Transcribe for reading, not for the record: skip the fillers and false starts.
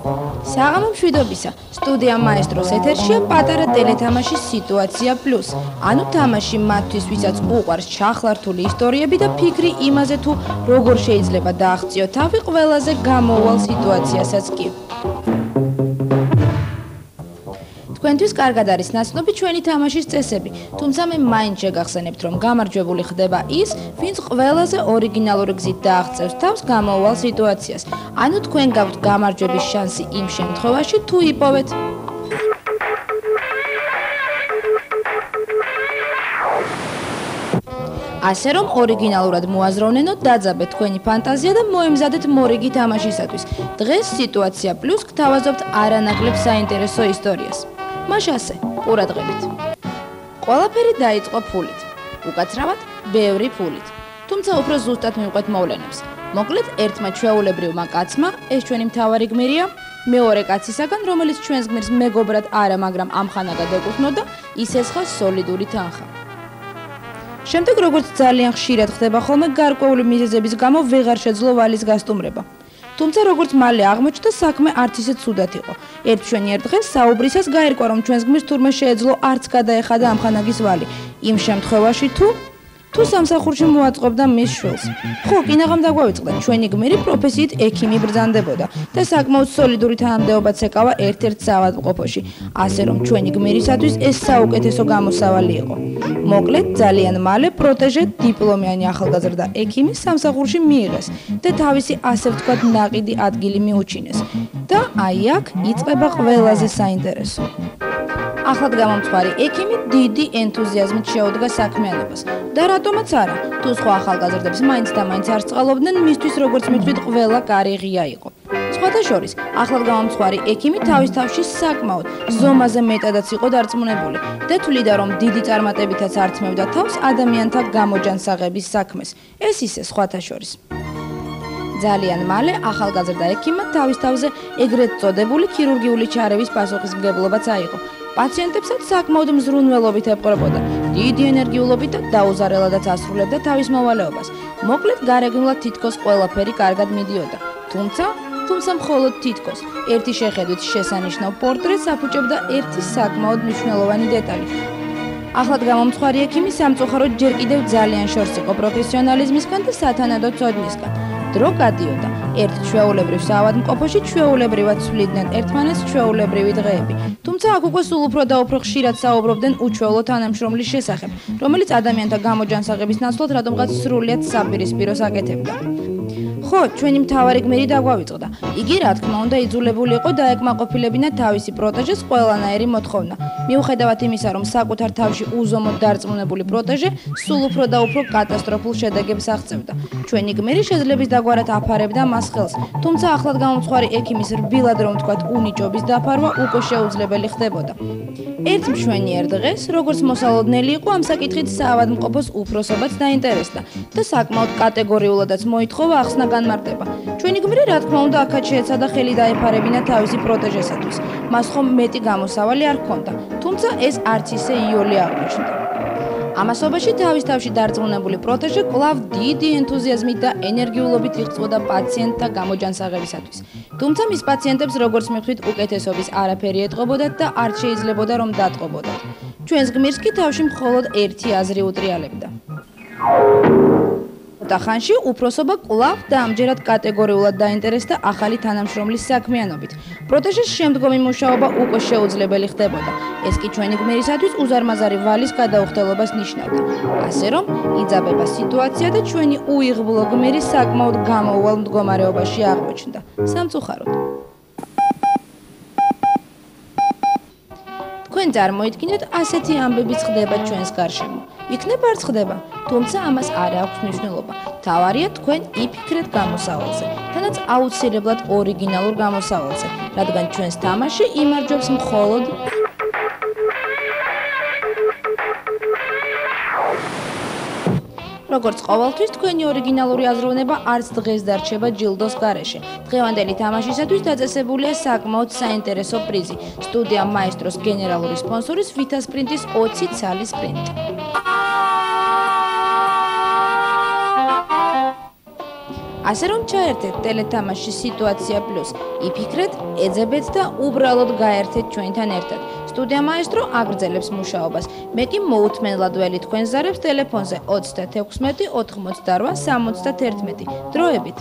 საღამო მშვიდობისა, სტუდია მაესტროს ეთერშია პატარა ტელეთამაში სიტუაცია პლუს. ანუ თამაში მათთვის, ვისაც უყვარს ჩახლართული ისტორიები და ფიქრი იმაზე თუ როგორ შეიძლება დააღწიო თავი ყველაზე გამოუვალ სიტუაციასაც კი. თქვენთვის კარგად არის ნაცნობი ჩვენი თამაშის წესები, თუმცა მე მაინც შეგახსენებთ, რომ გამარჯვებული ხდება ის, ვინც ყველაზე ორიგინალური გზით დააღწევს თავს გამოუვალ სიტუაციას. ანუ თქვენ გაქვთ გამარჯვების შანსი იმ შემთხვევაში, თუ იპოვეთ. ასე რომ ორიგინალურად მოაზროვნენოთ, დაძაბეთ თქვენი ფანტაზია და მოემზადეთ მორიგი თამაშისათვის. დღეს სიტუაცია პლუს გთავაზობთ არანაკლებ საინტერესო ისტორიას. მაშასე, ყურადღებით. ყველაფერი დაიწყო ფულით. უკაცრავად, ბევრი ფულით. თუმცა უფრო ზუსტად მივყვეთ მოვლენებს. მოკლედ, ერთმა ჩვეულებრივმა კაცმა, ეს ჩვენი მთავარი გმირია, მეორე კაცისაგან, რომელიც ჩვენს გმირს მეგობრად არა, მაგრამ ამხანაგად ეკუთვნოდა, ის ესხა სოლიდური თანხა. შემდეგ, როგორც ძალიან ხშირად ხდება ხოლმე, გარკვეული მიზეზების გამო ვეღარ შეძლო ვალის გასტუმრება. თუმცა როგორც მალე აღმოჩნდა, საქმე არც ისე ცუდად იყო. ერთშვენიერ დღეს საუბრისას გაირკვა, რომ ჩვენს გმირს თურმე შეეძლო არც გადაეხადა ამხანაგის ვალი. იმ შემთხვევაში თუ სამსახურში მოაწყობდა მის შვილს. ხო, კინაღამ დაგვავიწყდა, ჩვენი გმირი პროფესიით ექიმი ბრძანდებოდა და საკმაოდ სოლიდური თანამდებობაც ეკავა ერთ-ერთ საავადმყოფოში. ასე რომ ჩვენი გმირისათვის ეს საუკეთესო გამოსავალი იყო. მოკლედ, ძალიან მალე პროტეჟე დიპლომიანი ახალგაზრდა ექიმის სამსახურში მიიღეს და თავისი ასე ვთქვათ ნაყიდი ადგილი მიუჩინეს. და აი აქ იწყება ყველაზე საინტერესო. ახლად გამომწვარი ექიმი დიდი ენთუზიაზმით შეუდგა საქმიანობას. და რატომაც არა, თუ სხვა ახალგაზრდებს მაინც და მაინც არ წყალობდნენ, მისთვის როგორც მithვით ყველა კარი ღია იყო. სხვათა შორის, ახლად გამომწვარი ექიმი თავის თავში საკმაოდ ზომაზე მეტადაც იყო დარწმუნებული და თვლიდა, რომ დიდი წარმატებითაც ართმევდა თავს ადამიანთა გამოჯანსაღების საქმეს. ეს ისე სხვათა შორის. ძალიან მალე ახალგაზრდა ექიმმა თავის თავზე ეგრეთ წოდებული ქირურგიული ჩარევის პასუხისმგებლობაც აიღო. პაციენტებსაც საკმაოდ მზრუნველობით ეპყრობოდა, დიდი ენერგიულობით და დაუზარელადაც ასრულებდა თავის მოვალეობას. მოკლედ, გარეგნულად თითქოს ყველაფერი კარგად მიდიოდა. თუმცა მხოლოდ თითქოს, ერთი შეხედვით შესანიშნავ პორტრეტს აფუჭებდა ერთი საკმაოდ მნიშვნელოვანი დეტალი. ახლად გამომწვარი ექიმი სამწუხაროდ ჯერ კიდევ ძალიან შორს იყო პროფესიონალიზმისგან და სათანადო ცოდნისგან. დრო გადიოდა. ერთ ჩვეულებრივ საავადმყოფოში ჩვეულებრივად ცვლიდნენ ერთმანეთს ჩვეულებრივი დღეები. თუმცა აქ უკვე სულ უფრო და უფრო ხშირად საუბრობდნენ უჩვეულო თანამშრომლის შესახებ, რომელიც ადამიანთა გამოჯანსაღების ნაცვლად რატომღაც სრულიად საპირისპიროს აკეთებდა. ხო, ჩვენი მთავარი გმირი დაგვავიწყდა. იგი რა თქმა უნდა იძულებული იყო დაეკმაყოფილებინა თავისი პროტეჟეს ყველანაირი მოთხოვნა. მიუხედავად იმისა, რომ საკუთარ თავში უზომოდ დარწმუნებული პროტეჟე სულ უფრო და უფრო კატასტროფულ შედეგებს აღწევდა. ჩვენი გმირი შეძლების დაგვარად აფარებდა მას ხელს, თუმცა ახლად გამომწვარი ექიმის რბილად რომ ვთქვათ უნიჭობის დაფარვა უკვე შეუძლებელი ხდებოდა. ერთ მშვენიერ დღეს, როგორც მოსალოდნელი იყო, ამ საკითხით საავადმყოფოს უფროსობაც დაინტერესდა და საკმაოდ კატეგორიულადაც მოითხოვა ახსნა განმარტება. ჩვენი გმირი რა თქმა უნდა აქაც შეეცადა ხელი დაეფარებინა თავისი პროტეჟესათვის. მას ხომ მეტი გამოსავალი არ ჰქონდა, თუმცა ეს არც ისე იოლი აღმოჩნდა. ამასობაში თავის თავში დარწმუნებული პროტეჟე კვლავ დიდი ენთუზიაზმით და ენერგიულობით იღვწოდა პაციენტთა გამოჯანსაღებისათვის. თუმცა მის პაციენტებს როგორც მივხვდით უკეთესობის არაფერი ეტყობოდათ და არ შეიძლებოდა რომ დატყობოდათ. ჩვენს გმირს კი თავში მხოლოდ ერთი აზრი უტრიალებდა. ხანში უფროსობა კვლავ და ამჯერად კატეგორიულად დაინტერესდა ახალი თანამშრომლის საქმიანობით. პროტეჟის შემდგომი მუშაობა უკვე შეუძლებელი ხდებოდა. ეს კი ჩვენი გმირისათვის უზარმაზარი ვალის გადაუხდელობას ნიშნავდა. ასე რომ, იძაბება სიტუაცია და ჩვენი უიღბლო გმირი საკმაოდ გამოუვალ მდგომარეობაში აღმოჩნდა. სამწუხაროდ. თქვენ წარმოიდგინეთ, ასეთი ამბებიც ხდება ჩვენს გარშემო. იქნებ არც ხდება, თუმცა ამას არ აქვს მნიშვნელობა. თავარია თქვენ იფიქრეთ გამოსავალზე, თანაც აუცილებლად ორიგინალურ გამოსავალზე, რადგან ჩვენს თამაში იმარჯვებს მხოლოდ როგორც ყოველთვის თქვენი ორიგინალური აზროვნება არც დღეს დარჩება ჯილდოს გარეშე. დღევანდელი თამაშისათვის დაწესებულია საკმაოდ საინტერესო პრიზი. სტუდია მაესტროს გენერალური სპონსორის ვითა სპრინტის 20 ცალი სპრინტი. ასე რომ ჩაერთეთ ტელეთამაშში სიტუაცია პლუს, იფიქრეთ, ეძებეთ და უბრალოდ გაერთეთ ჩვენთან ერთად. სტუდია მაესტრო აგრძელებს მუშაობას. მე კი მოუთმენლად ველი თქვენ ზარებს ტელეფონზე 36 88 71. დროებით.